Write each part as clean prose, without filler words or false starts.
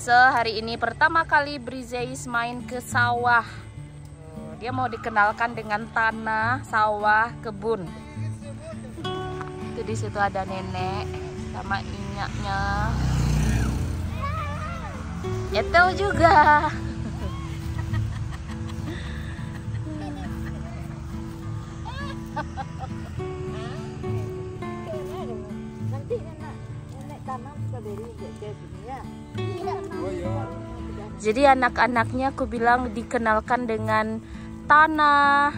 Hari ini pertama kali Brizeis main ke sawah. Dia mau dikenalkan dengan tanah, sawah, kebun. Itu di situ ada nenek sama inyaknya. Etel juga. Nanti nenek tanam strawberry kayak gini ya. Jadi anak-anaknya aku bilang dikenalkan dengan tanah,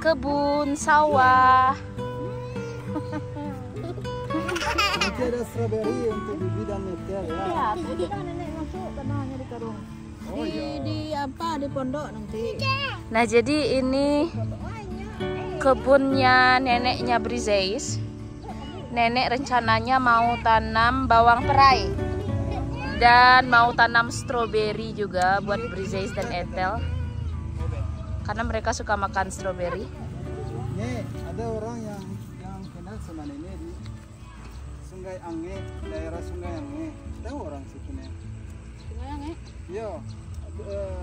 kebun, sawah. Nanti ada strawberry untuk bibi dan Etel ya. Iya, tadi kan nenek masuk tanahnya di karung. Di apa di pondok nanti. Nah, jadi ini kebunnya neneknya Brizeis. Nenek rencananya mau tanam bawang perai dan mau tanam stroberi juga buat Brizeis dan Etel, karena mereka suka makan stroberi. Nih, ada orang yang kenal sama nenek di Sungai Ange, daerah Sungai Ange. Tahu orang situ nih? Sungai Ange? Iya,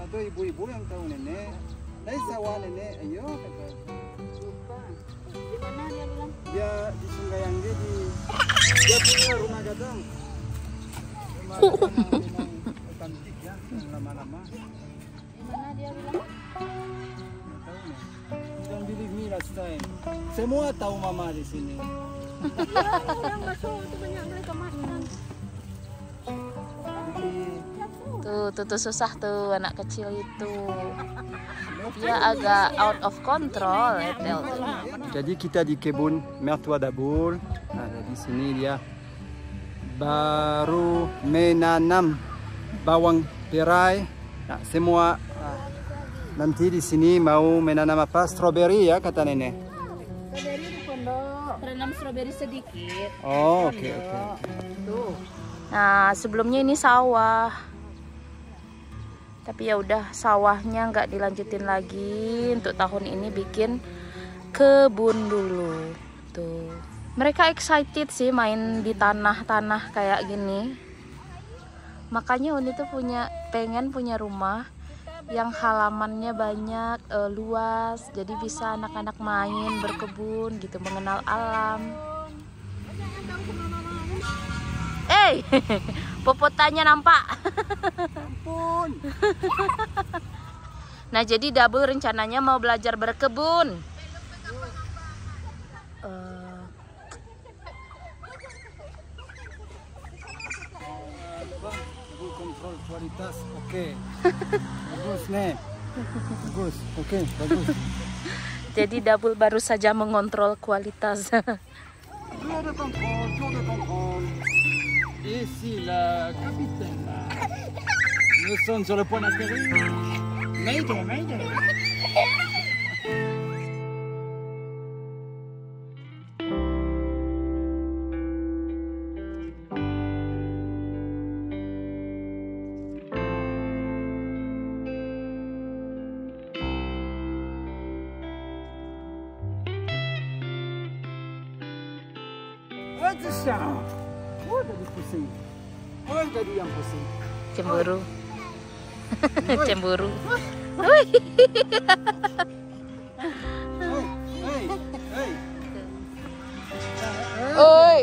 ada ibu-ibu yang tahu nenek. Dari sawah nenek, ayo kata. Lupa. Di mana dia bilang? Dia di Sungai Ange dia punya rumah gadang. Rumah otentik ya, yang lama-lama. Di mana dia bilang? Nggak tahu nih. Don't believe me last time. Semua tahu mama di sini. Iya, orang masuk itu banyak mereka makan. Tuh susah tuh anak kecil itu. Dia agak out of control, Etel tuh. Jadi kita di kebun Mertua Dabul. Nah, di sini dia baru menanam bawang perai. Nah, semua nanti di sini mau menanam apa? Strawberry ya kata nenek. Strawberry di pondok. Tanam stroberi sedikit. Oh, oke. Tuh. Nah, sebelumnya ini sawah. Tapi ya udah, sawahnya nggak dilanjutin lagi. Untuk tahun ini bikin kebun dulu. Tuh. Mereka excited sih main di tanah-tanah kayak gini. Makanya Uni tuh pengen punya rumah yang halamannya banyak, luas. Jadi bisa anak-anak main, berkebun gitu, mengenal alam. Popotannya nampak. Ampun. Nah, jadi Dabul rencananya mau belajar berkebun. Kontrol kualitas, oke. Bagus nih. Bagus, oke, bagus. Jadi Dabul baru saja mengontrol kualitas. Tour de contrôle. Ici la capitaine. Nous sommes sur le point d'atterrir. Mayday. Attention. Oh, tadi pusing. Oh, tadi yang pusing. Cemburu. Cemburu. Hey. Oi.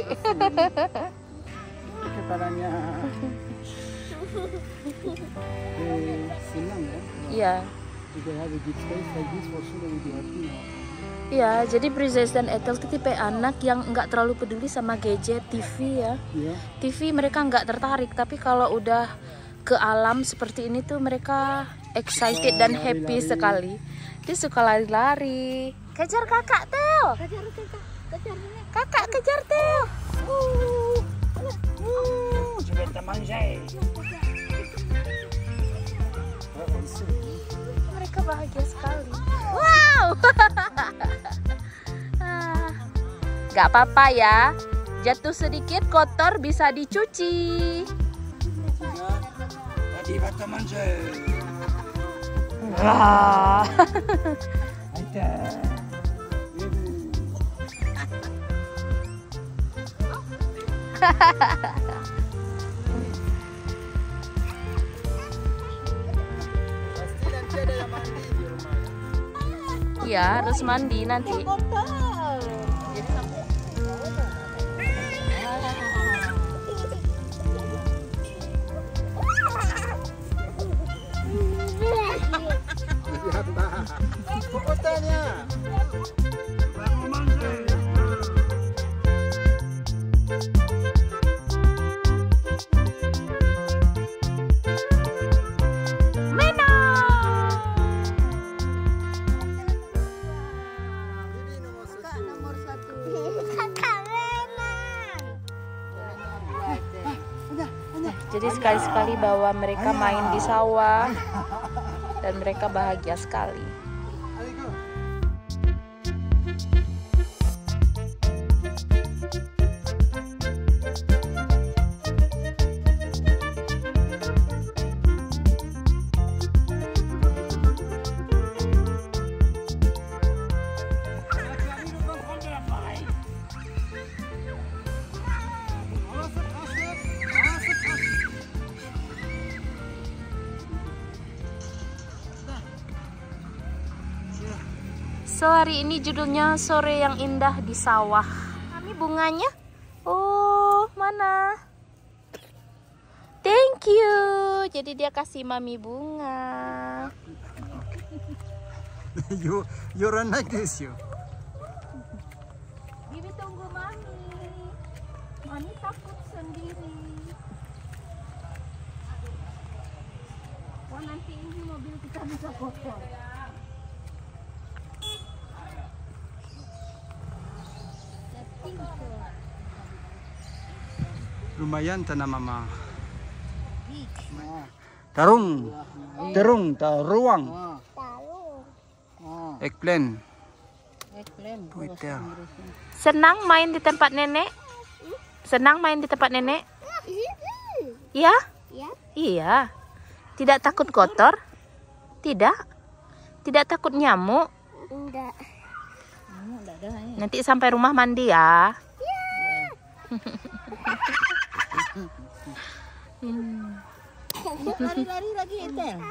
Kepalanya. Senang ya? Iya. If they have a big space like this, for sure they will be happy. Iya, jadi Brizeis dan Etel itu tipe anak yang nggak terlalu peduli sama gadget, TV ya. Yeah. TV mereka nggak tertarik, tapi kalau udah ke alam seperti ini tuh mereka excited dan happy sekali. Dia suka lari-lari. Kejar kakak, Tel. Kejar nenek. Kakak kejar, Tel. Mereka bahagia sekali. Wow. Gak apa-apa ya. Jatuh sedikit kotor bisa dicuci. Tadi bata manja. Wah. Ya, harus mandi nanti. Kotor. Lihat Mbak. Kokotanya. Kak nomor 1. Jadi sekali-sekali bawa mereka main di sawah dan mereka bahagia sekali. So hari ini judulnya Sore yang Indah di Sawah. Kami bunganya. Oh, mana? Thank you. Jadi dia kasih mami bunga. You run like this you. Bibi tunggu mami. Mami takut sendiri. Wah, nanti ini mobil kita bisa kotor. Lumayan tanah mama. Tarung. Taruang. Eggplant. Puiter. Senang main di tempat nenek? Senang main di tempat nenek? Iya? Iya. Tidak takut kotor? Tidak? Tidak takut nyamuk? Enggak. Nanti sampai rumah mandi ya. Lari-lari lagi, Etel.